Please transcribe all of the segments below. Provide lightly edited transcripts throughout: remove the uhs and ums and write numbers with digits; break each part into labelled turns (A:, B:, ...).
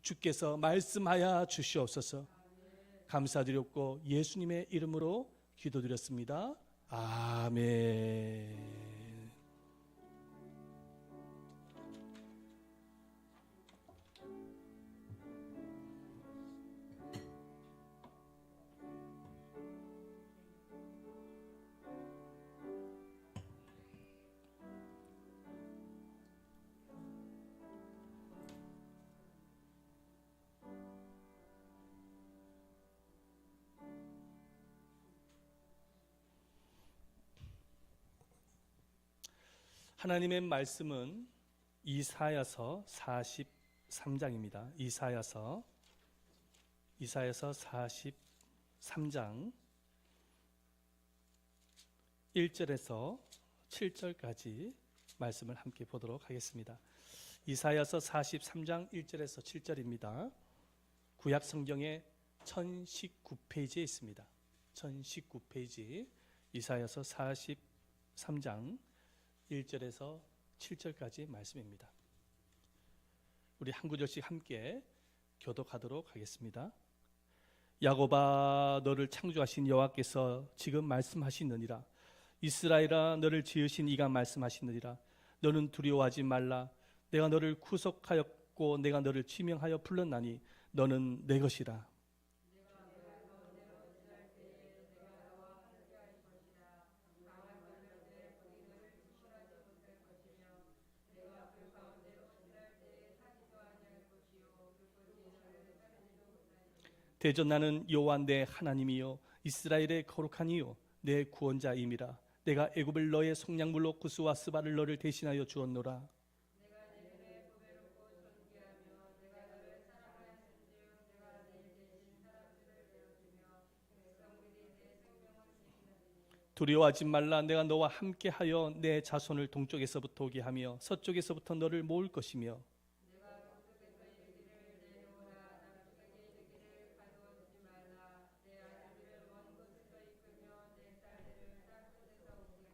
A: 주께서 말씀하여 주시옵소서. 감사드렸고 예수님의 이름으로 기도드렸습니다. 아멘. 하나님의 말씀은 이사야서 43장입니다. 이사야서 43장 1절에서 7절까지 말씀을 함께 보도록 하겠습니다. 이사야서 43장 1절에서 7절입니다. 구약 성경의 1019페이지에 있습니다. 1019페이지 이사야서 43장 1절에서 7절까지 말씀입니다. 우리 한 구절씩 함께 교독하도록 하겠습니다. 야곱아, 너를 창조하신 여호와께서 지금 말씀하시느니라. 이스라엘아, 너를 지으신 이가 말씀하시느니라. 너는 두려워하지 말라. 내가 너를 구속하였고 내가 너를 지명하여 불렀나니 너는 내 것이라. 대전 나는 여호와 내 하나님이요 이스라엘의 거룩한 이요 내 구원자임이라. 내가 애굽을 너의 속량물로 구스와 스바를 너를 대신하여 주었노라. 두려워하지 말라. 내가 너와 함께하여 내 자손을 동쪽에서부터 오게 하며 서쪽에서부터 너를 모을 것이며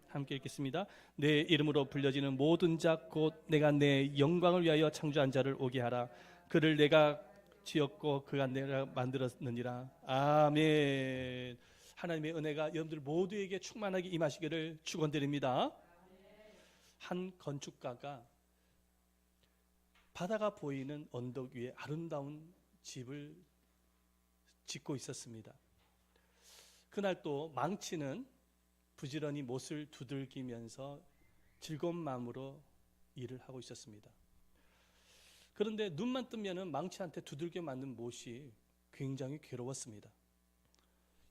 A: 함께 읽겠습니다. 내 이름으로 불려지는 모든 자 곧 내가 내 영광을 위하여 창조한 자를 오게 하라. 그를 내가 지었고 그가 내가 만들었느니라. 아멘. 하나님의 은혜가 여러분들 모두에게 충만하게 임하시기를 축원드립니다. 한 건축가가 바다가 보이는 언덕 위에 아름다운 집을 짓고 있었습니다. 그날 또 망치는 부지런히 못을 두들기면서 즐거운 마음으로 일을 하고 있었습니다. 그런데 눈만 뜨면은 망치한테 두들겨 맞는 못이 굉장히 괴로웠습니다.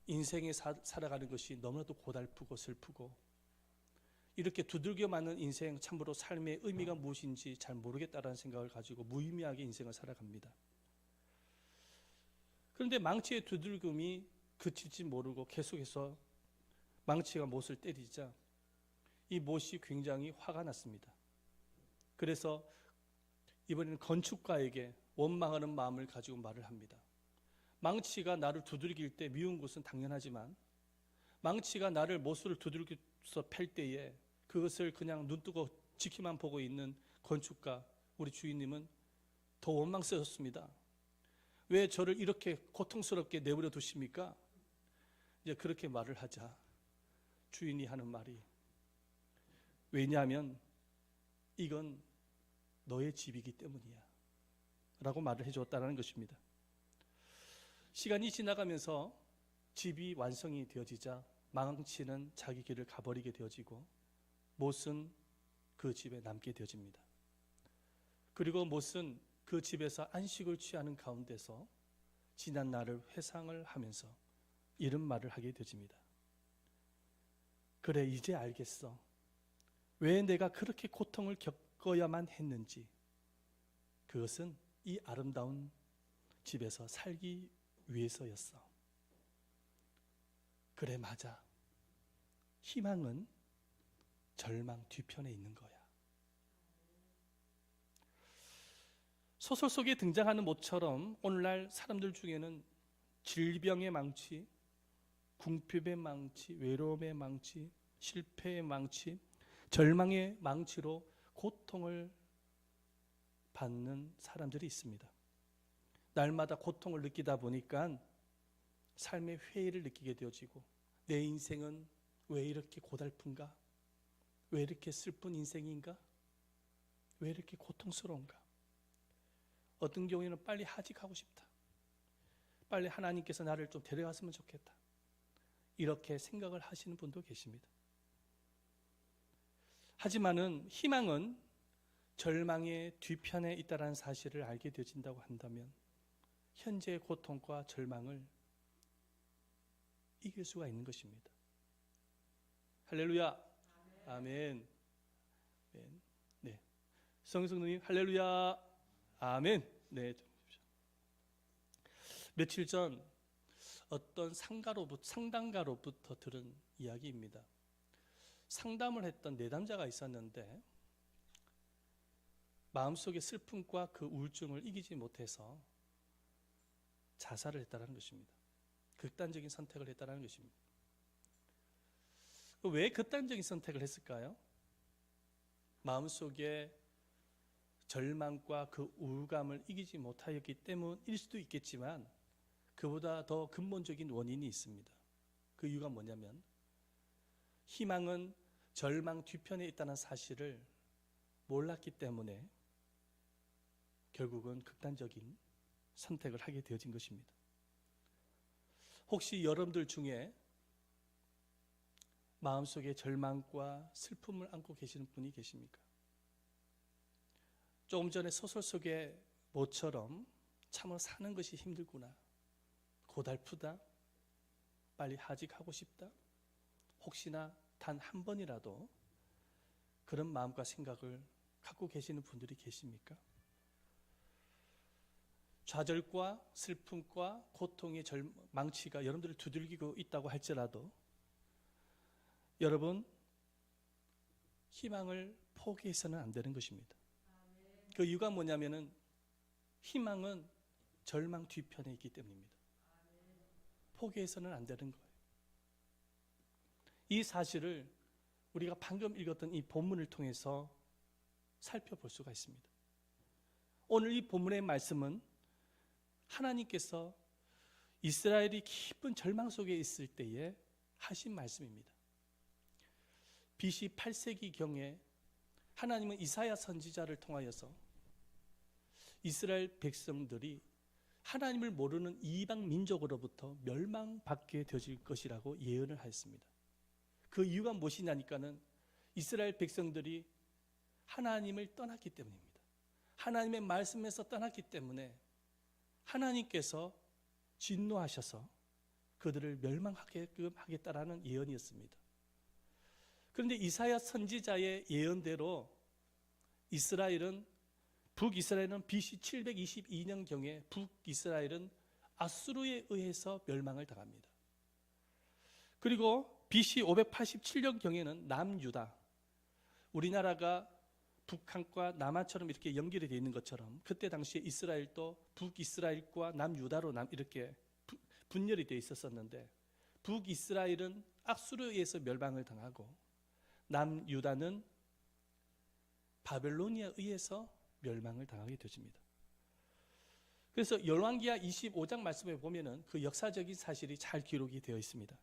A: 인생에 살아가는 것이 너무나도 고달프고 슬프고 이렇게 두들겨 맞는 인생, 참으로 삶의 의미가 무엇인지 잘 모르겠다라는 생각을 가지고 무의미하게 인생을 살아갑니다. 그런데 망치의 두들김이 그칠지 모르고 계속해서 망치가 못을 때리자 이 못이 굉장히 화가 났습니다. 그래서 이번에는 건축가에게 원망하는 마음을 가지고 말을 합니다. 망치가 나를 두들길 때 미운 것은 당연하지만 망치가 나를 못을 두들겨서 팰 때에 그것을 그냥 눈뜨고 지키만 보고 있는 건축가 우리 주인님은 더 원망스럽습니다. 왜 저를 이렇게 고통스럽게 내버려 두십니까? 이제 그렇게 말을 하자 주인이 하는 말이 왜냐하면 이건 너의 집이기 때문이야 라고 말을 해주었다는 것입니다. 시간이 지나가면서 집이 완성이 되어지자 망치는 자기 길을 가버리게 되어지고 못은 그 집에 남게 되어집니다. 그리고 못은 그 집에서 안식을 취하는 가운데서 지난 날을 회상을 하면서 이런 말을 하게 되어집니다. 그래, 이제 알겠어. 왜 내가 그렇게 고통을 겪어야만 했는지. 그것은 이 아름다운 집에서 살기 위해서였어. 그래, 맞아. 희망은 절망 뒤편에 있는 거야. 소설 속에 등장하는 못처럼 오늘날 사람들 중에는 질병의 망치, 궁핍의 망치, 외로움의 망치, 실패의 망치, 절망의 망치로 고통을 받는 사람들이 있습니다. 날마다 고통을 느끼다 보니까 삶의 회의를 느끼게 되어지고, 내 인생은 왜 이렇게 고달픈가? 왜 이렇게 슬픈 인생인가? 왜 이렇게 고통스러운가? 어떤 경우에는 빨리 하직하고 싶다. 빨리 하나님께서 나를 좀 데려갔으면 좋겠다. 이렇게 생각을 하시는 분도 계십니다. 하지만은 희망은 절망의 뒤편에 있다는 사실을 알게 되어진다고 한다면 현재의 고통과 절망을 이길 수가 있는 것입니다. 할렐루야. 아멘. 아멘. 네. 성성님 할렐루야. 아멘. 네. 며칠 전 어떤 상담가로부터 들은 이야기입니다. 상담을 했던 내담자가 있었는데 마음속의 슬픔과 그 우울증을 이기지 못해서 자살을 했다는 것입니다. 극단적인 선택을 했다는 것입니다. 왜 극단적인 선택을 했을까요? 마음속에 절망과 그 우울감을 이기지 못하였기 때문일 수도 있겠지만 그보다 더 근본적인 원인이 있습니다. 그 이유가 뭐냐면 희망은 절망 뒤편에 있다는 사실을 몰랐기 때문에 결국은 극단적인 선택을 하게 되어진 것입니다. 혹시 여러분들 중에 마음속에 절망과 슬픔을 안고 계시는 분이 계십니까? 조금 전에 소설 속의 모처럼 참으로 사는 것이 힘들구나, 고달프다, 빨리 하직하고 싶다, 혹시나 단 한 번이라도 그런 마음과 생각을 갖고 계시는 분들이 계십니까? 좌절과 슬픔과 고통의 망치가 여러분들을 두들기고 있다고 할지라도 여러분, 희망을 포기해서는 안 되는 것입니다. 그 이유가 뭐냐면은 희망은 절망 뒤편에 있기 때문입니다. 포기해서는 안 되는 거예요. 이 사실을 우리가 방금 읽었던 이 본문을 통해서 살펴볼 수가 있습니다. 오늘 이 본문의 말씀은 하나님께서 이스라엘이 깊은 절망 속에 있을 때에 하신 말씀입니다. BC 8세기경에 하나님은 이사야 선지자를 통하여서 이스라엘 백성들이 하나님을 모르는 이방 민족으로부터 멸망받게 되어질 것이라고 예언을 하였습니다. 그 이유가 무엇이냐니까는 이스라엘 백성들이 하나님을 떠났기 때문입니다. 하나님의 말씀에서 떠났기 때문에 하나님께서 진노하셔서 그들을 멸망하게끔 하겠다라는 예언이었습니다. 그런데 이사야 선지자의 예언대로 북이스라엘은 BC 722년경에 북이스라엘은 아수르에 의해서 멸망을 당합니다. 그리고 BC 587년경에는 남유다, 우리나라가 북한과 남한처럼 이렇게 연결이 되어 있는 것처럼 그때 당시에 이스라엘도 북이스라엘과 남유다로 이렇게 분열이 되어 있었는데 북이스라엘은 아수르에 의해서 멸망을 당하고 남유다는 바벨로니아에 의해서 멸망을 당하게 되어집니다. 그래서 열왕기하 25장 말씀에 보면은 그 역사적인 사실이 잘 기록이 되어 있습니다.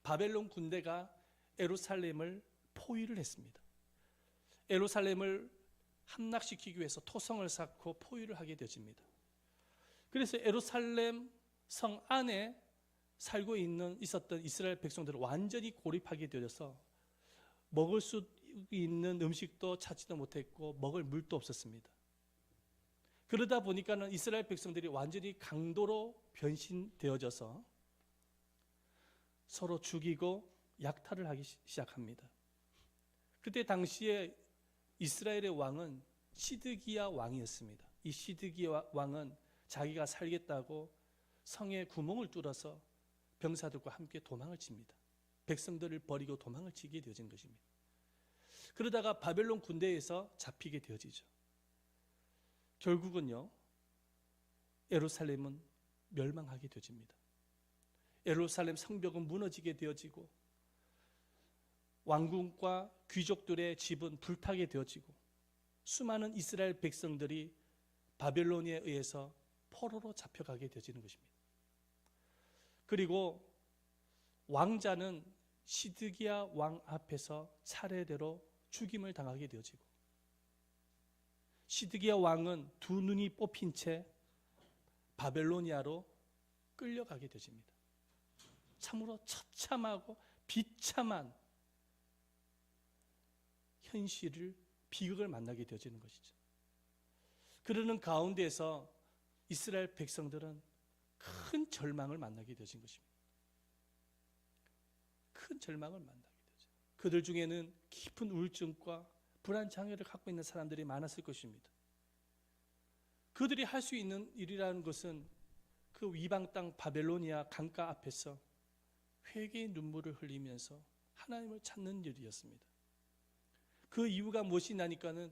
A: 바벨론 군대가 예루살렘을 포위를 했습니다. 예루살렘을 함락시키기 위해서 토성을 쌓고 포위를 하게 되어집니다. 그래서 예루살렘 성 안에 살고 있었던 이스라엘 백성들은 완전히 고립하게 되어서 먹을 수 있는 음식도 찾지도 못했고 먹을 물도 없었습니다. 그러다 보니까는 이스라엘 백성들이 완전히 강도로 변신되어져서 서로 죽이고 약탈을 하기 시작합니다. 그때 당시에 이스라엘의 왕은 시드기야 왕이었습니다. 이 시드기야 왕은 자기가 살겠다고 성에 구멍을 뚫어서 병사들과 함께 도망을 칩니다. 백성들을 버리고 도망을 치게 되어진 것입니다. 그러다가 바벨론 군대에서 잡히게 되어지죠. 결국은요, 예루살렘은 멸망하게 되어집니다. 예루살렘 성벽은 무너지게 되어지고 왕궁과 귀족들의 집은 불타게 되어지고 수많은 이스라엘 백성들이 바벨론에 의해서 포로로 잡혀가게 되어지는 것입니다. 그리고 왕자는 시드기야 왕 앞에서 차례대로 죽임을 당하게 되어지고, 시드기야 왕은 두 눈이 뽑힌 채 바벨로니아로 끌려가게 되어집니다. 참으로 처참하고 비참한 현실을, 비극을 만나게 되어지는 것이죠. 그러는 가운데에서 이스라엘 백성들은 큰 절망을 만나게 되어진 것입니다. 큰 절망을 만나게 되죠. 그들 중에는 깊은 우울증과 불안 장애를 갖고 있는 사람들이 많았을 것입니다. 그들이 할 수 있는 일이라는 것은 그 이방 땅 바벨로니아 강가 앞에서 회개의 눈물을 흘리면서 하나님을 찾는 일이었습니다. 그 이유가 무엇이냐니까는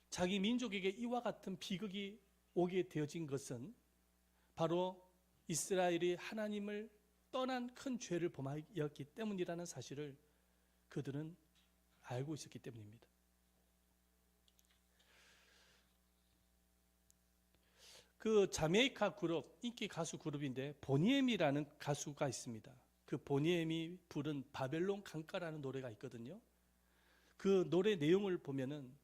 A: 자기 민족에게 이와 같은 비극이 오게 되어진 것은 바로 이스라엘이 하나님을 떠난 큰 죄를 범하였기 때문이라는 사실을 그들은 알고 있었기 때문입니다. 그 자메이카 그룹, 인기 가수 그룹인데 보니엠이라는 가수가 있습니다. 그 보니엠이 부른 바벨론 강가라는 노래가 있거든요. 그 노래 내용을 보면은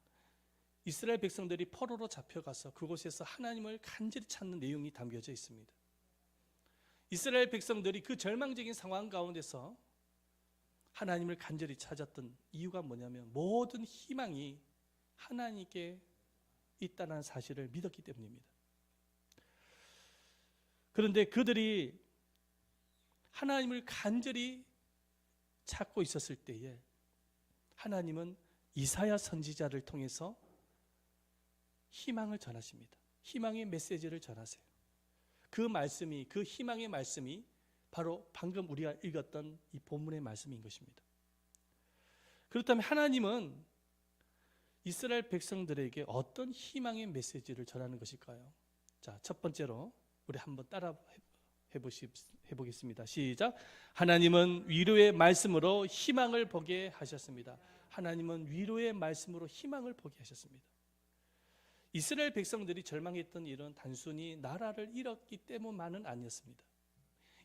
A: 이스라엘 백성들이 포로로 잡혀가서 그곳에서 하나님을 간절히 찾는 내용이 담겨져 있습니다. 이스라엘 백성들이 그 절망적인 상황 가운데서 하나님을 간절히 찾았던 이유가 뭐냐면 모든 희망이 하나님께 있다는 사실을 믿었기 때문입니다. 그런데 그들이 하나님을 간절히 찾고 있었을 때에 하나님은 이사야 선지자를 통해서 희망을 전하십니다. 희망의 메시지를 전하세요. 그 말씀이, 그 희망의 말씀이 바로 방금 우리가 읽었던 이 본문의 말씀인 것입니다. 그렇다면 하나님은 이스라엘 백성들에게 어떤 희망의 메시지를 전하는 것일까요? 자, 첫 번째로 우리 한번 따라 해보겠습니다. 시작. 하나님은 위로의 말씀으로 희망을 보게 하셨습니다. 하나님은 위로의 말씀으로 희망을 보게 하셨습니다. 이스라엘 백성들이 절망했던 일은 단순히 나라를 잃었기 때문만은 아니었습니다.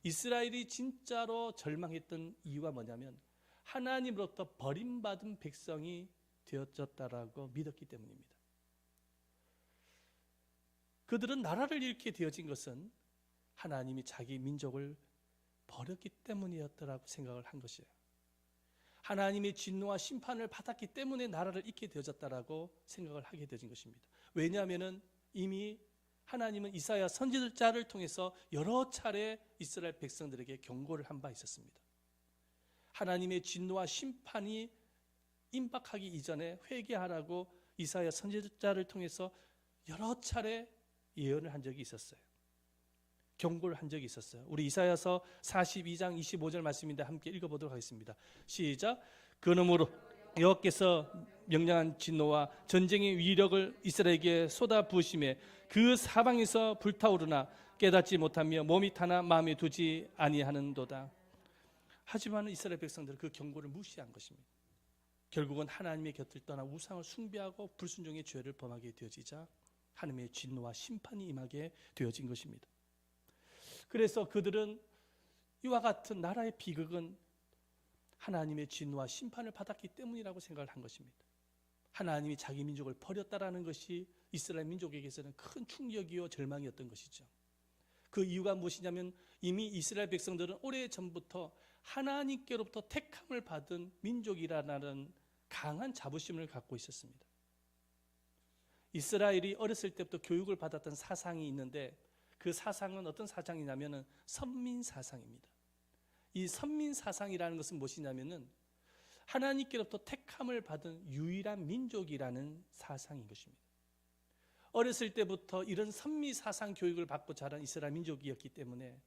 A: 이스라엘이 진짜로 절망했던 이유가 뭐냐면 하나님으로부터 버림받은 백성이 되어졌다라고 믿었기 때문입니다. 그들은 나라를 잃게 되어진 것은 하나님이 자기 민족을 버렸기 때문이었다라고 생각을 한 것이에요. 하나님의 진노와 심판을 받았기 때문에 나라를 잃게 되어졌다라고 생각을 하게 되어진 것입니다. 왜냐하면 이미 하나님은 이사야 선지자를 통해서 여러 차례 이스라엘 백성들에게 경고를 한 바 있었습니다. 하나님의 진노와 심판이 임박하기 이전에 회개하라고 이사야 선지자를 통해서 여러 차례 예언을 한 적이 있었어요. 경고를 한 적이 있었어요. 우리 이사야서 42장 25절 말씀인데 함께 읽어보도록 하겠습니다. 시작. 그러므로 여호와께서 명령한 진노와 전쟁의 위력을 이스라엘에게 쏟아부으심에 그 사방에서 불타오르나 깨닫지 못하며 몸이 타나 마음에 두지 아니하는도다. 하지만 이스라엘 백성들은 그 경고를 무시한 것입니다. 결국은 하나님의 곁을 떠나 우상을 숭배하고 불순종의 죄를 범하게 되어지자 하나님의 진노와 심판이 임하게 되어진 것입니다. 그래서 그들은 이와 같은 나라의 비극은 하나님의 진노와 심판을 받았기 때문이라고 생각을 한 것입니다. 하나님이 자기 민족을 버렸다라는 것이 이스라엘 민족에게서는 큰 충격이요 절망이었던 것이죠. 그 이유가 무엇이냐면 이미 이스라엘 백성들은 오래전부터 하나님께로부터 택함을 받은 민족이라는 강한 자부심을 갖고 있었습니다. 이스라엘이 어렸을 때부터 교육을 받았던 사상이 있는데 그 사상은 어떤 사상이냐면 선민 사상입니다. 이 선민 사상이라는 것은 무엇이냐면 하나님께로부터 택함을 받은 유일한 민족이라는 사상인 것입니다. 어렸을 때부터 이런 선미 사상 교육을 받고 자란 이스라엘 민족이었기 때문에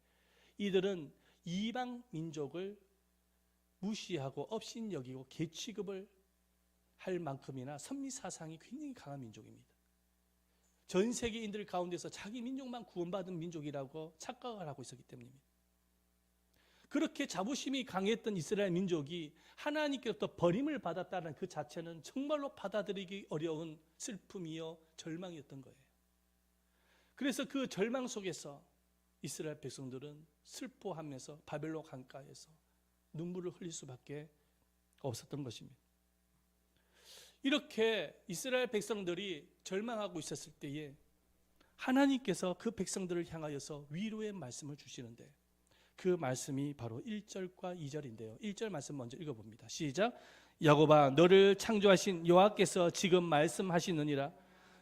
A: 이들은 이방 민족을 무시하고 업신여기고 계취급을 할 만큼이나 선미 사상이 굉장히 강한 민족입니다. 전 세계인들 가운데서 자기 민족만 구원받은 민족이라고 착각을 하고 있었기 때문입니다. 그렇게 자부심이 강했던 이스라엘 민족이 하나님께로부터 버림을 받았다는 그 자체는 정말로 받아들이기 어려운 슬픔이요 절망이었던 거예요. 그래서 그 절망 속에서 이스라엘 백성들은 슬퍼하면서 바벨론 강가에서 눈물을 흘릴 수밖에 없었던 것입니다. 이렇게 이스라엘 백성들이 절망하고 있었을 때에 하나님께서 그 백성들을 향하여서 위로의 말씀을 주시는데, 그 말씀이 바로 1절과 2절인데요. 1절 말씀 먼저 읽어봅니다. 시작. 야곱아, 너를 창조하신 여호와께서 지금 말씀하시느니라.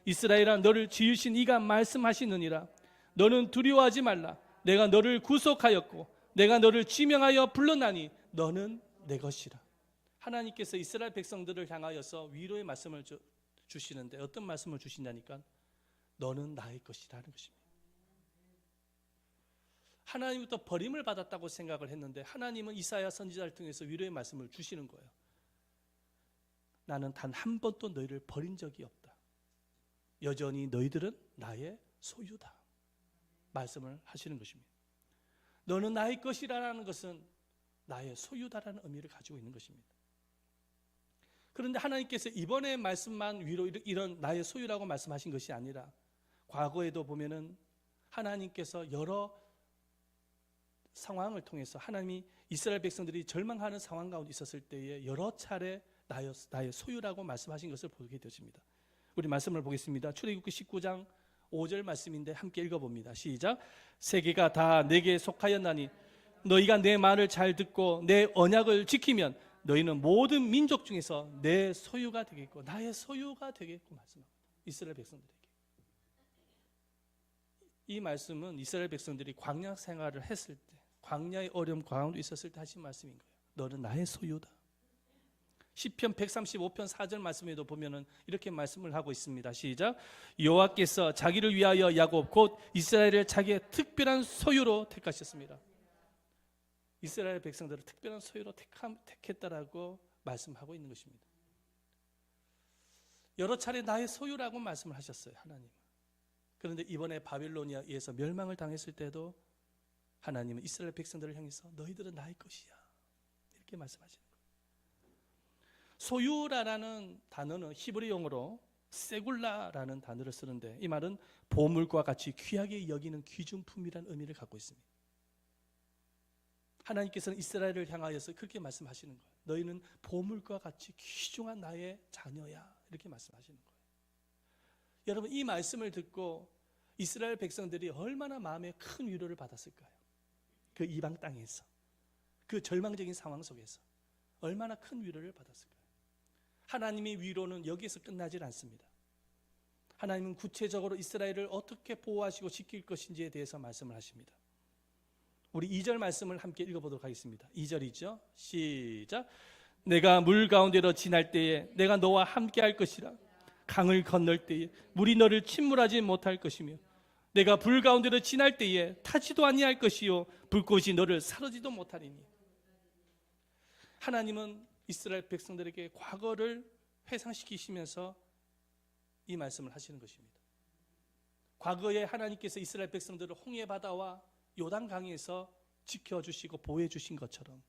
A: 이스라엘아, 너를 지으신 이가 말씀하시느니라. 너는 두려워하지 말라. 내가 너를 구속하였고 내가 너를 지명하여 불렀나니 너는 내 것이라. 하나님께서 이스라엘 백성들을 향하여서 위로의 말씀을 주시는데, 어떤 말씀을 주시냐니까 너는 나의 것이라는 것입니다. 하나님부터 버림을 받았다고 생각을 했는데 하나님은 이사야 선지자를 통해서 위로의 말씀을 주시는 거예요. 나는 단 한 번도 너희를 버린 적이 없다. 여전히 너희들은 나의 소유다. 말씀을 하시는 것입니다. 너는 나의 것이라는 것은 나의 소유다라는 의미를 가지고 있는 것입니다. 그런데 하나님께서 이번에 말씀만 위로 이런 나의 소유라고 말씀하신 것이 아니라, 과거에도 보면은 하나님께서 여러 상황을 통해서 하나님이 이스라엘 백성들이 절망하는 상황 가운데 있었을 때에 여러 차례 나의 소유라고 말씀하신 것을 보게 되십니다. 우리 말씀을 보겠습니다. 출애굽기 19장 5절 말씀인데 함께 읽어봅니다. 시작. 세계가 다 내게 속하였나니 너희가 내 말을 잘 듣고 내 언약을 지키면 너희는 모든 민족 중에서 내 소유가 되겠고 나의 소유가 되겠고 말씀합니다. 이스라엘 백성들에게. 이 말씀은 이스라엘 백성들이 광야 생활을 했을 때, 광야의 어려움 가운데 있었을 때 하신 말씀인 거예요. 너는 나의 소유다. 시편 135편 4절 말씀에도 보면은 이렇게 말씀을 하고 있습니다. 시작. 여호와께서 자기를 위하여 야곱 곧 이스라엘을 자기의 특별한 소유로 택하셨습니다. 이스라엘 백성들을 특별한 소유로 택했다라고 말씀하고 있는 것입니다. 여러 차례 나의 소유라고 말씀을 하셨어요, 하나님. 그런데 이번에 바빌로니아에 의해서 멸망을 당했을 때도 하나님은 이스라엘 백성들을 향해서 너희들은 나의 것이야, 이렇게 말씀하시는 거예요. 소유라는 단어는 히브리 용어로 세굴라라는 단어를 쓰는데, 이 말은 보물과 같이 귀하게 여기는 귀중품이라는 의미를 갖고 있습니다. 하나님께서는 이스라엘을 향하여서 그렇게 말씀하시는 거예요. 너희는 보물과 같이 귀중한 나의 자녀야, 이렇게 말씀하시는 거예요. 여러분, 이 말씀을 듣고 이스라엘 백성들이 얼마나 마음에 큰 위로를 받았을까요? 그 이방 땅에서, 그 절망적인 상황 속에서 얼마나 큰 위로를 받았을까요? 하나님의 위로는 여기에서 끝나질 않습니다. 하나님은 구체적으로 이스라엘을 어떻게 보호하시고 지킬 것인지에 대해서 말씀을 하십니다. 우리 2절 말씀을 함께 읽어보도록 하겠습니다. 2절이죠. 시작. 내가 물 가운데로 지날 때에 내가 너와 함께 할 것이라. 강을 건널 때에 물이 너를 침몰하지 못할 것이며 내가 불 가운데로 지날 때에 타지도 아니할 것이요 불꽃이 너를 사르지도 못하리니. 하나님은 이스라엘 백성들에게 과거를 회상시키시면서 이 말씀을 하시는 것입니다. 과거에 하나님께서 이스라엘 백성들을 홍해 바다와 요단강에서 지켜주시고 보호해주신 것처럼,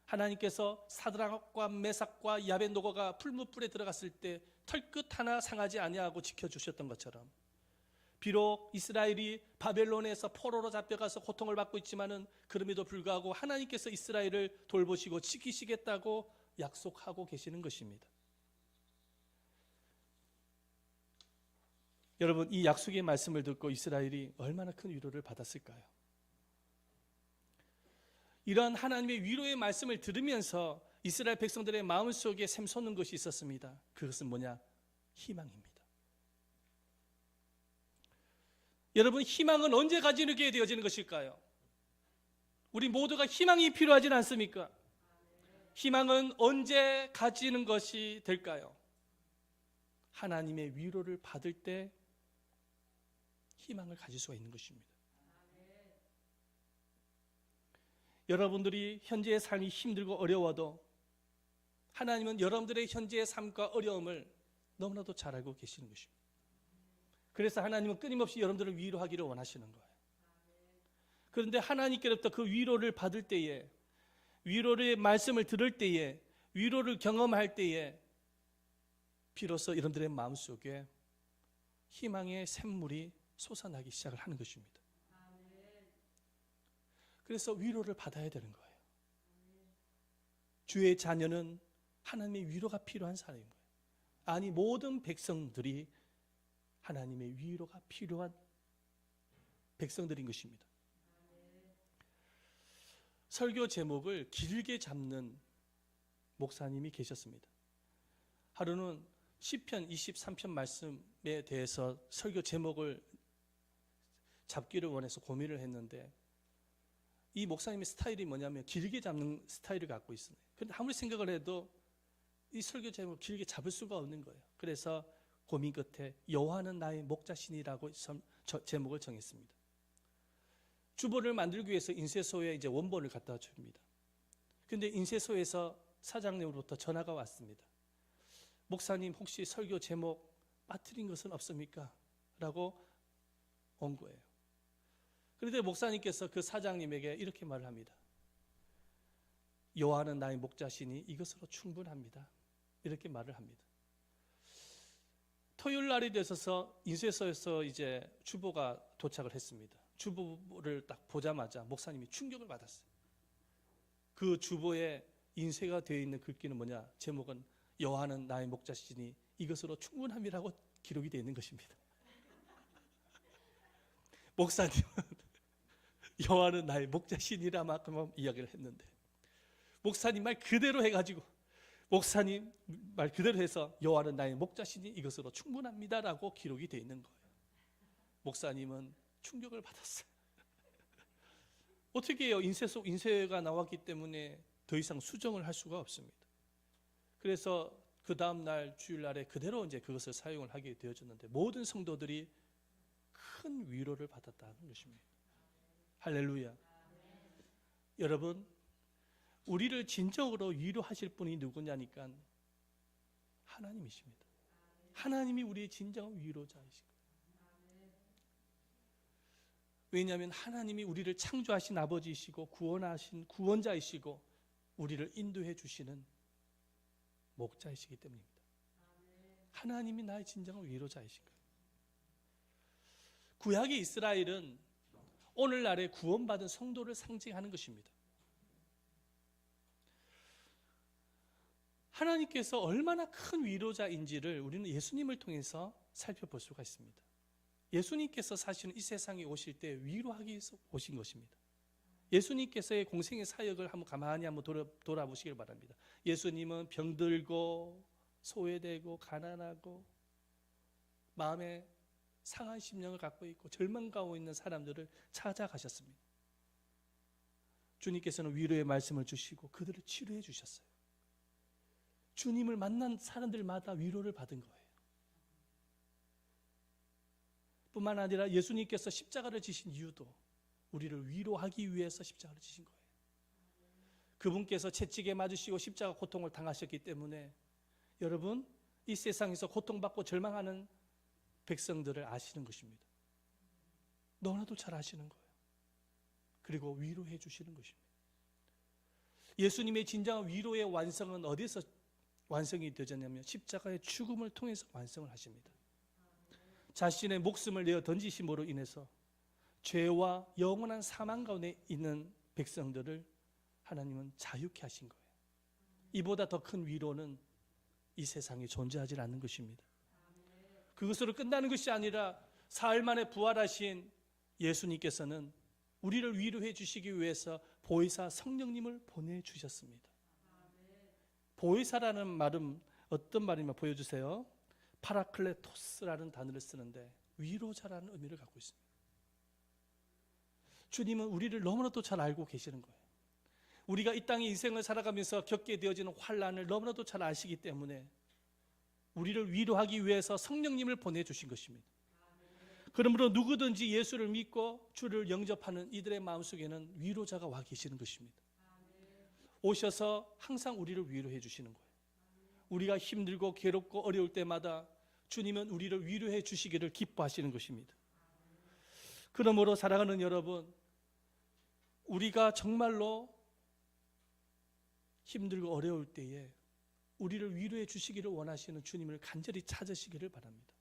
A: 하나님께서 사드락과 메삭과 야벤노고가 풀무불에 들어갔을 때 털끝 하나 상하지 아니하고 지켜주셨던 것처럼, 비록 이스라엘이 바벨론에서 포로로 잡혀가서 고통을 받고 있지만은 그럼에도 불구하고 하나님께서 이스라엘을 돌보시고 지키시겠다고 약속하고 계시는 것입니다. 여러분, 이 약속의 말씀을 듣고 이스라엘이 얼마나 큰 위로를 받았을까요? 이런 하나님의 위로의 말씀을 들으면서 이스라엘 백성들의 마음속에 샘솟는 것이 있었습니다. 그것은 뭐냐? 희망입니다. 여러분, 희망은 언제 가지게 되어지는 것일까요? 우리 모두가 희망이 필요하지 않습니까? 희망은 언제 가지는 것이 될까요? 하나님의 위로를 받을 때 희망을 가질 수가 있는 것입니다. 여러분들이 현재의 삶이 힘들고 어려워도 하나님은 여러분들의 현재의 삶과 어려움을 너무나도 잘 알고 계시는 것입니다. 그래서 하나님은 끊임없이 여러분들을 위로하기를 원하시는 거예요. 그런데 하나님께로부터 그 위로를 받을 때에, 위로의 말씀을 들을 때에, 위로를 경험할 때에 비로소 여러분들의 마음속에 희망의 샘물이 솟아나기 시작을 하는 것입니다. 그래서 위로를 받아야 되는 거예요. 주의 자녀는 하나님의 위로가 필요한 사람인 거예요. 아니, 모든 백성들이 하나님의 위로가 필요한 백성들인 것입니다. 설교 제목을 길게 잡는 목사님이 계셨습니다. 하루는 시편 23편 말씀에 대해서 설교 제목을 잡기를 원해서 고민을 했는데, 이 목사님의 스타일이 뭐냐면 길게 잡는 스타일을 갖고 있어요. 그런데 아무리 생각을 해도 이 설교 제목을 길게 잡을 수가 없는 거예요. 그래서 고민 끝에 여호와는 나의 목자시니라고 제목을 정했습니다. 주보를 만들기 위해서 인쇄소에 이제 원본을 갖다 줍니다. 근데 인쇄소에서 사장님으로부터 전화가 왔습니다. 목사님, 혹시 설교 제목 빠뜨린 것은 없습니까? 라고 온 거예요. 그런데 목사님께서 그 사장님에게 이렇게 말을 합니다. 여호와는 나의 목자시니 이것으로 충분합니다. 이렇게 말을 합니다. 토요일 날이 되어서 인쇄소에서 이제 주보가 도착을 했습니다. 주보를 딱 보자마자 목사님이 충격을 받았어요. 그 주보에 인쇄가 되어 있는 글귀는 뭐냐? 제목은 여호와는 나의 목자시니 이것으로 충분함이라고 기록이 되어 있는 것입니다. 목사님은 여호와는 나의 목자시니라만큼 이야기를 했는데, 목사님 말 그대로 해가지고 목사님 말 그대로 해서 여호와는 나의 목자시니 이것으로 충분합니다라고 기록이 되어 있는 거예요. 목사님은 충격을 받았어요. 어떻게 해요? 인쇄가 나왔기 때문에 더 이상 수정을 할 수가 없습니다. 그래서 그 다음 날 주일날에 그대로 이제 그것을 사용을 하게 되어졌는데, 모든 성도들이 큰 위로를 받았다는 것입니다. 할렐루야. 여러분, 우리를 진정으로 위로하실 분이 누구냐니까 하나님이십니다. 하나님이 우리의 진정한 위로자이신 거예요. 왜냐하면 하나님이 우리를 창조하신 아버지이시고 구원하신 구원자이시고 우리를 인도해 주시는 목자이시기 때문입니다. 하나님이 나의 진정한 위로자이신 거예요. 구약의 이스라엘은 오늘날의 구원받은 성도를 상징하는 것입니다. 하나님께서 얼마나 큰 위로자인지를 우리는 예수님을 통해서 살펴볼 수가 있습니다. 예수님께서 사실은 이 세상에 오실 때 위로하기 위해서 오신 것입니다. 예수님께서의 공생의 사역을 가만히 한번 돌아보시길 바랍니다. 예수님은 병들고 소외되고 가난하고 마음에 상한 심령을 갖고 있고 절망가고 있는 사람들을 찾아가셨습니다. 주님께서는 위로의 말씀을 주시고 그들을 치료해 주셨어요. 주님을 만난 사람들마다 위로를 받은 거예요. 뿐만 아니라 예수님께서 십자가를 지신 이유도 우리를 위로하기 위해서 십자가를 지신 거예요. 그분께서 채찍에 맞으시고 십자가 고통을 당하셨기 때문에 여러분, 이 세상에서 고통받고 절망하는 백성들을 아시는 것입니다. 너무나도 잘 아시는 거예요. 그리고 위로해 주시는 것입니다. 예수님의 진정한 위로의 완성은 어디서 완성이 되었냐면 십자가의 죽음을 통해서 완성을 하십니다. 자신의 목숨을 내어 던지심으로 인해서 죄와 영원한 사망 가운데 있는 백성들을 하나님은 자유케 하신 거예요. 이보다 더 큰 위로는 이 세상에 존재하지 않는 것입니다. 그것으로 끝나는 것이 아니라 사흘 만에 부활하신 예수님께서는 우리를 위로해 주시기 위해서 보혜사 성령님을 보내주셨습니다. 보혜사라는 말은 어떤 말이냐 보여주세요. 파라클레토스라는 단어를 쓰는데 위로자라는 의미를 갖고 있습니다. 주님은 우리를 너무나도 잘 알고 계시는 거예요. 우리가 이 땅의 인생을 살아가면서 겪게 되어지는 환난을 너무나도 잘 아시기 때문에 우리를 위로하기 위해서 성령님을 보내주신 것입니다. 그러므로 누구든지 예수를 믿고 주를 영접하는 이들의 마음속에는 위로자가 와 계시는 것입니다. 오셔서 항상 우리를 위로해 주시는 거예요. 우리가 힘들고 괴롭고 어려울 때마다 주님은 우리를 위로해 주시기를 기뻐하시는 것입니다. 그러므로 사랑하는 여러분, 우리가 정말로 힘들고 어려울 때에 우리를 위로해 주시기를 원하시는 주님을 간절히 찾으시기를 바랍니다.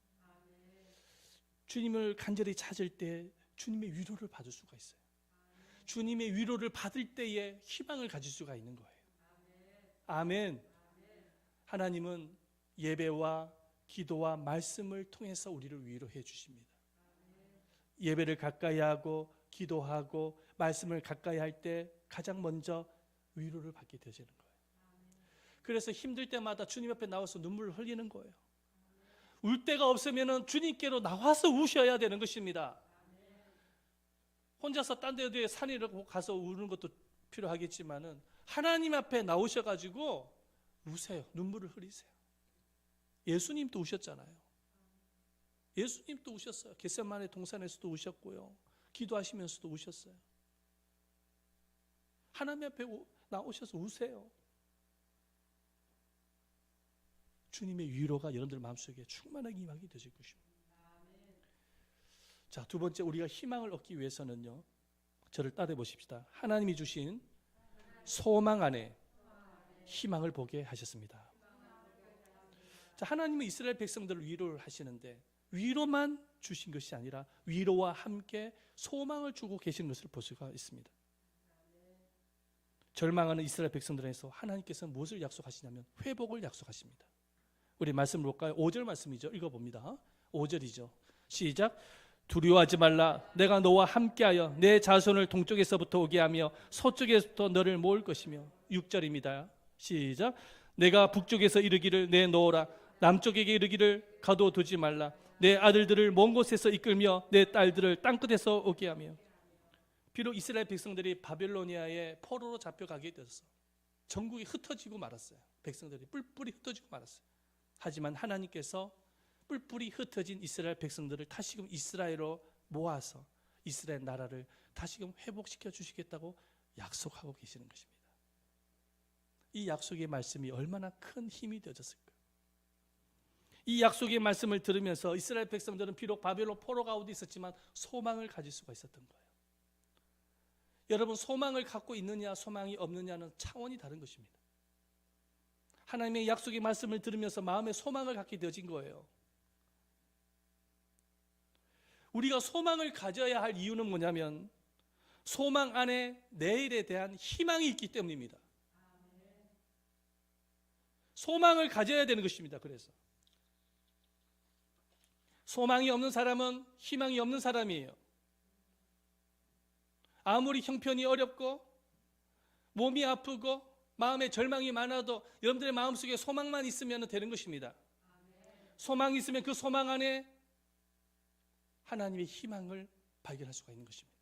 A: 주님을 간절히 찾을 때 주님의 위로를 받을 수가 있어요. 주님의 위로를 받을 때에 희망을 가질 수가 있는 거예요. 아멘. 하나님은 예배와 기도와 말씀을 통해서 우리를 위로해 주십니다. 예배를 가까이 하고 기도하고 말씀을 가까이 할 때 가장 먼저 위로를 받게 되시는 거예요. 그래서 힘들 때마다 주님 앞에 나와서 눈물을 흘리는 거예요. 울 데가 없으면 주님께로 나와서 우셔야 되는 것입니다. 혼자서 딴 데 산에 가서 우는 것도 필요하겠지만은 하나님 앞에 나오셔가지고 우세요. 눈물을 흘리세요. 예수님도 우셨잖아요. 예수님도 우셨어요. 겟세마네 동산에서도 우셨고요. 기도하시면서도 우셨어요. 하나님 앞에 나오셔서 우세요. 주님의 위로가 여러분들 마음속에 충만하게 임하게 되실 것입니다. 자, 두 번째, 우리가 희망을 얻기 위해서는요, 저를 따라 보십시다. 하나님이 주신 소망 안에 희망을 보게 하셨습니다. 자, 하나님은 이스라엘 백성들을 위로를 하시는데 위로만 주신 것이 아니라 위로와 함께 소망을 주고 계신 것을 볼 수가 있습니다. 절망하는 이스라엘 백성들에서 하나님께서 무엇을 약속하시냐면 회복을 약속하십니다. 우리 말씀 볼까요? 5절 말씀이죠. 읽어봅니다. 5절이죠. 시작. 두려워하지 말라. 내가 너와 함께하여 내 자손을 동쪽에서부터 오게 하며 서쪽에서부터 너를 모을 것이며. 6절입니다. 시작. 내가 북쪽에서 이르기를 내놓으라. 남쪽에게 이르기를 가둬두지 말라. 내 아들들을 먼 곳에서 이끌며 내 딸들을 땅끝에서 오게 하며. 비록 이스라엘 백성들이 바벨로니아의 포로로 잡혀가게 되었어. 전국이 흩어지고 말았어요. 백성들이 뿔뿔이 흩어지고 말았어요. 하지만 하나님께서 뿔뿔이 흩어진 이스라엘 백성들을 다시금 이스라엘로 모아서 이스라엘 나라를 다시금 회복시켜 주시겠다고 약속하고 계시는 것입니다. 이 약속의 말씀이 얼마나 큰 힘이 되어졌을까요? 이 약속의 말씀을 들으면서 이스라엘 백성들은 비록 바벨론 포로 가운데 있었지만 소망을 가질 수가 있었던 거예요. 여러분, 소망을 갖고 있느냐 소망이 없느냐는 차원이 다른 것입니다. 하나님의 약속의 말씀을 들으면서 마음에 소망을 갖게 되어진 거예요. 우리가 소망을 가져야 할 이유는 뭐냐면 소망 안에 내일에 대한 희망이 있기 때문입니다. 소망을 가져야 되는 것입니다. 그래서 소망이 없는 사람은 희망이 없는 사람이에요. 아무리 형편이 어렵고 몸이 아프고 마음에 절망이 많아도 여러분들의 마음속에 소망만 있으면 되는 것입니다. 소망이 있으면 그 소망 안에 하나님의 희망을 발견할 수가 있는 것입니다.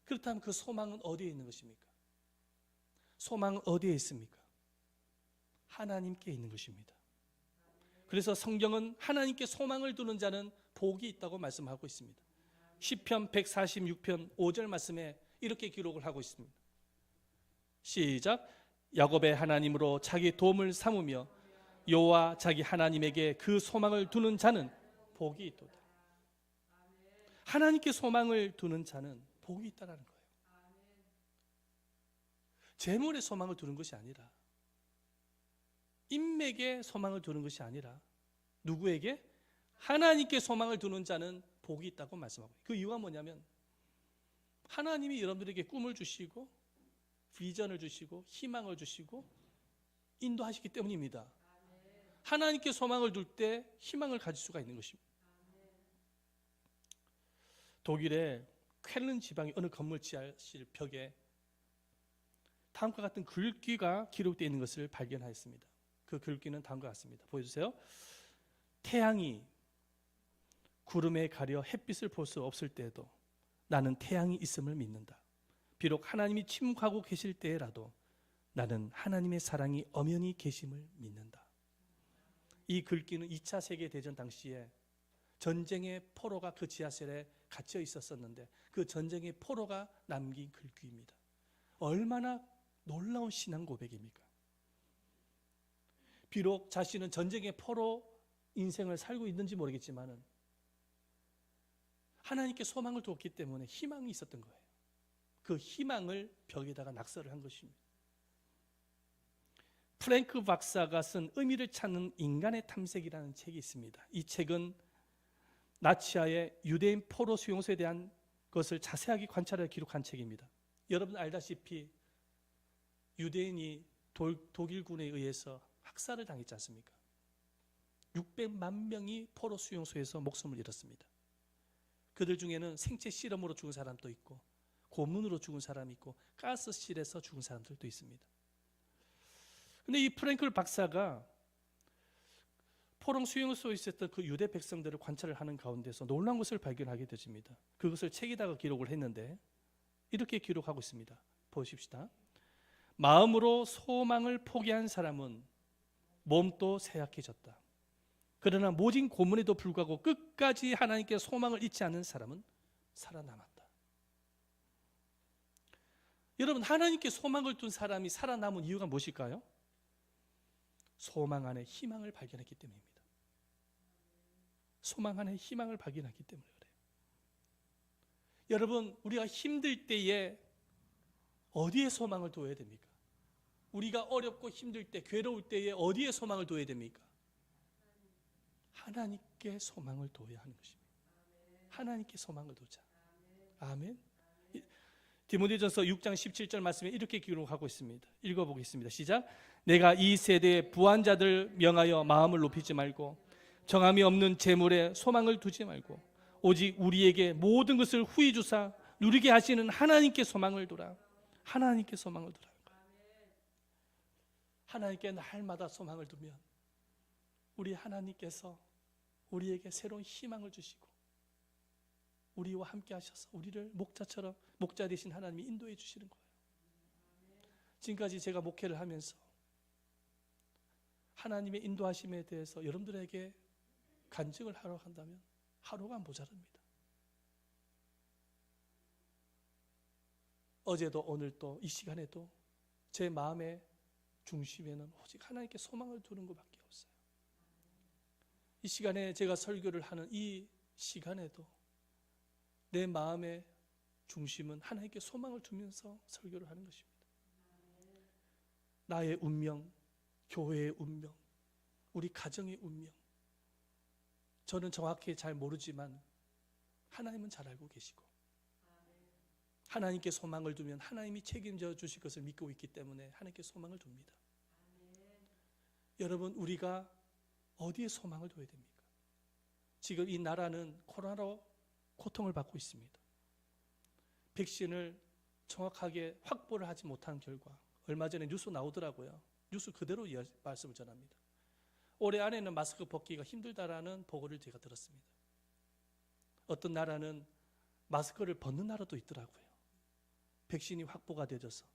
A: 그렇다면 그 소망은 어디에 있는 것입니까? 소망은 어디에 있습니까? 하나님께 있는 것입니다. 그래서 성경은 하나님께 소망을 두는 자는 복이 있다고 말씀하고 있습니다. 시편 146편 5절 말씀에 이렇게 기록을 하고 있습니다. 시작. 야곱의 하나님으로 자기 도움을 삼으며 여호와 자기 하나님에게 그 소망을 두는 자는 복이 있도다. 하나님께 소망을 두는 자는 복이 있다라는 거예요. 재물에 소망을 두는 것이 아니라, 인맥에 소망을 두는 것이 아니라 누구에게? 하나님께 소망을 두는 자는 복이 있다고 말씀하고, 그 이유가 뭐냐면 하나님이 여러분들에게 꿈을 주시고 비전을 주시고 희망을 주시고 인도하시기 때문입니다. 하나님께 소망을 둘 때 희망을 가질 수가 있는 것입니다. 독일의 쾰른 지방의 어느 건물 지하실 벽에 다음과 같은 글귀가 기록되어 있는 것을 발견하였습니다. 그 글귀는 다음과 같습니다. 보여주세요. 태양이 구름에 가려 햇빛을 볼 수 없을 때에도 나는 태양이 있음을 믿는다. 비록 하나님이 침묵하고 계실 때라도 나는 하나님의 사랑이 엄연히 계심을 믿는다. 이 글귀는 2차 세계대전 당시에 전쟁의 포로가 그 지하실에 갇혀 있었었는데 그 전쟁의 포로가 남긴 글귀입니다. 얼마나 놀라운 신앙 고백입니까? 비록 자신은 전쟁의 포로 인생을 살고 있는지 모르겠지만 하나님께 소망을 두었기 때문에 희망이 있었던 거예요. 그 희망을 벽에다가 낙서를 한 것입니다. 프랭크 박사가 쓴 의미를 찾는 인간의 탐색이라는 책이 있습니다. 이 책은 나치하의 유대인 포로 수용소에 대한 것을 자세하게 관찰해 기록한 책입니다. 여러분 알다시피 유대인이 독일군에 의해서 학살을 당했지 않습니까? 600만 명이 포로 수용소에서 목숨을 잃었습니다. 그들 중에는 생체 실험으로 죽은 사람도 있고 고문으로 죽은 사람이 있고 가스실에서 죽은 사람들도 있습니다. 근데 이 프랭클 박사가 포로 수용소에 있었던 그 유대 백성들을 관찰을 하는 가운데서 놀라운 것을 발견하게 되집니다. 그것을 책에다가 기록을 했는데 이렇게 기록하고 있습니다. 보십시다. 마음으로 소망을 포기한 사람은 몸도 쇠약해졌다. 그러나 모진 고문에도 불구하고 끝까지 하나님께 소망을 잊지 않는 사람은 살아남았다. 여러분, 하나님께 소망을 둔 사람이 살아남은 이유가 무엇일까요? 소망 안에 희망을 발견했기 때문입니다. 소망 안에 희망을 발견했기 때문에 그래요. 여러분, 우리가 힘들 때에 어디에 소망을 둬야 됩니까? 우리가 어렵고 힘들 때, 괴로울 때에 어디에 소망을 둬야 됩니까? 하나님께 소망을 둬야 하는 것입니다. 하나님께 소망을 두자. 아멘. 디모데전서 6장 17절 말씀에 이렇게 기록하고 있습니다. 읽어보겠습니다. 시작. 내가 이 세대의 부한 자들 명하여 마음을 높이지 말고 정함이 없는 재물에 소망을 두지 말고 오직 우리에게 모든 것을 후히 주사 누리게 하시는 하나님께 소망을 두라. 하나님께 소망을 두라. 하나님께 날마다 소망을 두면 우리 하나님께서 우리에게 새로운 희망을 주시고 우리와 함께 하셔서 우리를 목자처럼 목자 되신 하나님이 인도해 주시는 거예요. 지금까지 제가 목회를 하면서 하나님의 인도하심에 대해서 여러분들에게 간증을 하러 간다면 하루가 모자랍니다. 어제도 오늘도 이 시간에도 제 마음의 중심에는 오직 하나님께 소망을 두는 것밖에 없어요. 이 시간에 제가 설교를 하는 이 시간에도 내 마음의 중심은 하나님께 소망을 두면서 설교를 하는 것입니다. 나의 운명, 교회의 운명, 우리 가정의 운명, 저는 정확히 잘 모르지만 하나님은 잘 알고 계시고 하나님께 소망을 두면 하나님이 책임져 주실 것을 믿고 있기 때문에 하나님께 소망을 둡니다. 여러분, 우리가 어디에 소망을 둬야 됩니까? 지금 이 나라는 코로나로 고통을 받고 있습니다. 백신을 정확하게 확보를 하지 못한 결과 얼마 전에 뉴스 나오더라고요. 뉴스 그대로 말씀을 전합니다. 올해 안에는 마스크 벗기가 힘들다라는 보고를 제가 들었습니다. 어떤 나라는 마스크를 벗는 나라도 있더라고요. 백신이 확보가 되어서.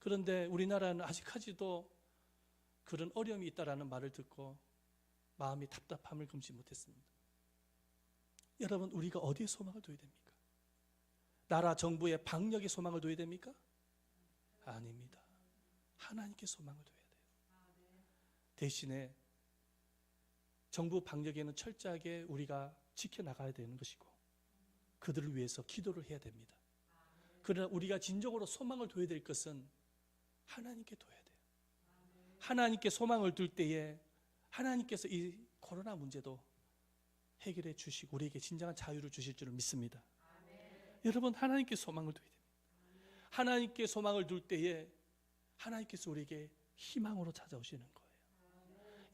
A: 그런데 우리나라는 아직까지도 그런 어려움이 있다라는 말을 듣고 마음이 답답함을 금치 못했습니다. 여러분, 우리가 어디에 소망을 둬야 됩니까? 나라 정부의 방역에 소망을 둬야 됩니까? 아닙니다. 하나님께 소망을 둬야 돼요. 대신에 정부 방역에는 철저하게 우리가 지켜나가야 되는 것이고 그들을 위해서 기도를 해야 됩니다. 그러나 우리가 진정으로 소망을 둬야 될 것은 하나님께 둬야 돼요. 하나님께 소망을 둘 때에 하나님께서 이 코로나 문제도 해결해 주시고 우리에게 진정한 자유를 주실 줄을 믿습니다. 여러분, 하나님께 소망을 둬야 됩니다. 하나님께 소망을 둘 때에 하나님께서 우리에게 희망으로 찾아오시는 거예요.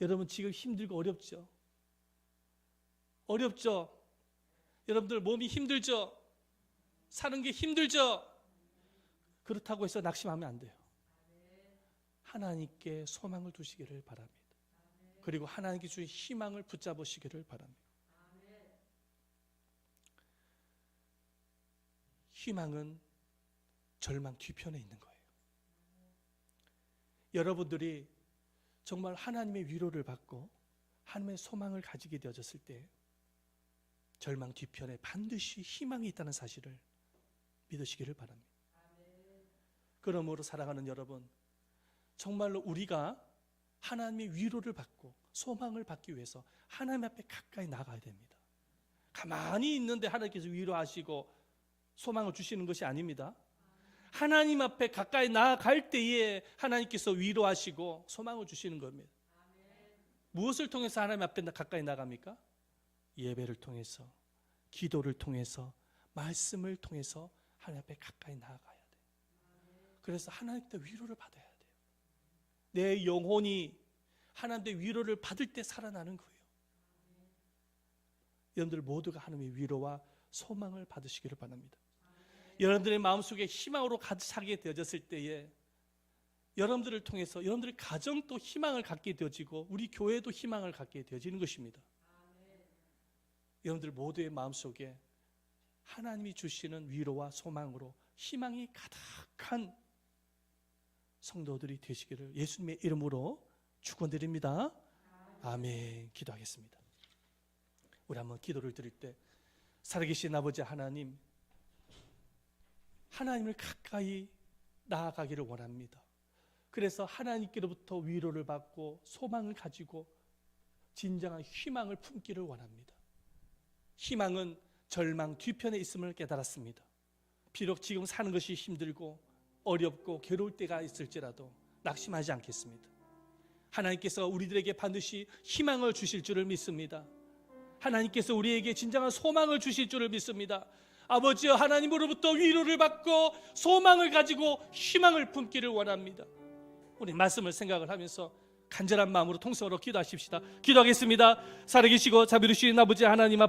A: 여러분, 지금 힘들고 어렵죠? 어렵죠? 여러분들 몸이 힘들죠? 사는 게 힘들죠? 그렇다고 해서 낙심하면 안 돼요. 하나님께 소망을 두시기를 바랍니다. 그리고 하나님께 주신 희망을 붙잡으시기를 바랍니다. 희망은 절망 뒤편에 있는 거예요. 여러분들이 정말 하나님의 위로를 받고 하나님의 소망을 가지게 되어졌을 때 절망 뒤편에 반드시 희망이 있다는 사실을 믿으시기를 바랍니다. 그러므로 사랑하는 여러분, 정말로 우리가 하나님의 위로를 받고 소망을 받기 위해서 하나님 앞에 가까이 나가야 됩니다. 가만히 있는데 하나님께서 위로하시고 소망을 주시는 것이 아닙니다. 하나님 앞에 가까이 나아갈 때에 하나님께서 위로하시고 소망을 주시는 겁니다. 무엇을 통해서 하나님 앞에 가까이 나갑니까? 예배를 통해서, 기도를 통해서, 말씀을 통해서 하나님 앞에 가까이 나아가야 돼요. 그래서 하나님께 위로를 받아야 돼요. 내 영혼이 하나님의 위로를 받을 때 살아나는 거예요. 여러분들 모두가 하나님의 위로와 소망을 받으시기를 바랍니다. 여러분들의 마음속에 희망으로 가득 차게 되어졌을 때에 여러분들을 통해서 여러분들의 가정도 희망을 갖게 되어지고 우리 교회도 희망을 갖게 되어지는 것입니다. 여러분들 모두의 마음속에 하나님이 주시는 위로와 소망으로 희망이 가득한 성도들이 되시기를 예수님의 이름으로 축원드립니다. 아멘. 기도하겠습니다. 우리 한번 기도를 드릴 때 살아계신 아버지 하나님, 하나님을 가까이 나아가기를 원합니다. 그래서 하나님께로부터 위로를 받고 소망을 가지고 진정한 희망을 품기를 원합니다. 희망은 절망 뒤편에 있음을 깨달았습니다. 비록 지금 사는 것이 힘들고 어렵고 괴로울 때가 있을지라도 낙심하지 않겠습니다. 하나님께서 우리들에게 반드시 희망을 주실 줄을 믿습니다. 하나님께서 우리에게 진정한 소망을 주실 줄을 믿습니다. 아버지여, 하나님으로부터 위로를 받고 소망을 가지고 희망을 품기를 원합니다. 우리 말씀을 생각을 하면서 간절한 마음으로 통성으로 기도하십시다. 기도하겠습니다. 살아계시고 자비로우신 아버지 하나님 앞에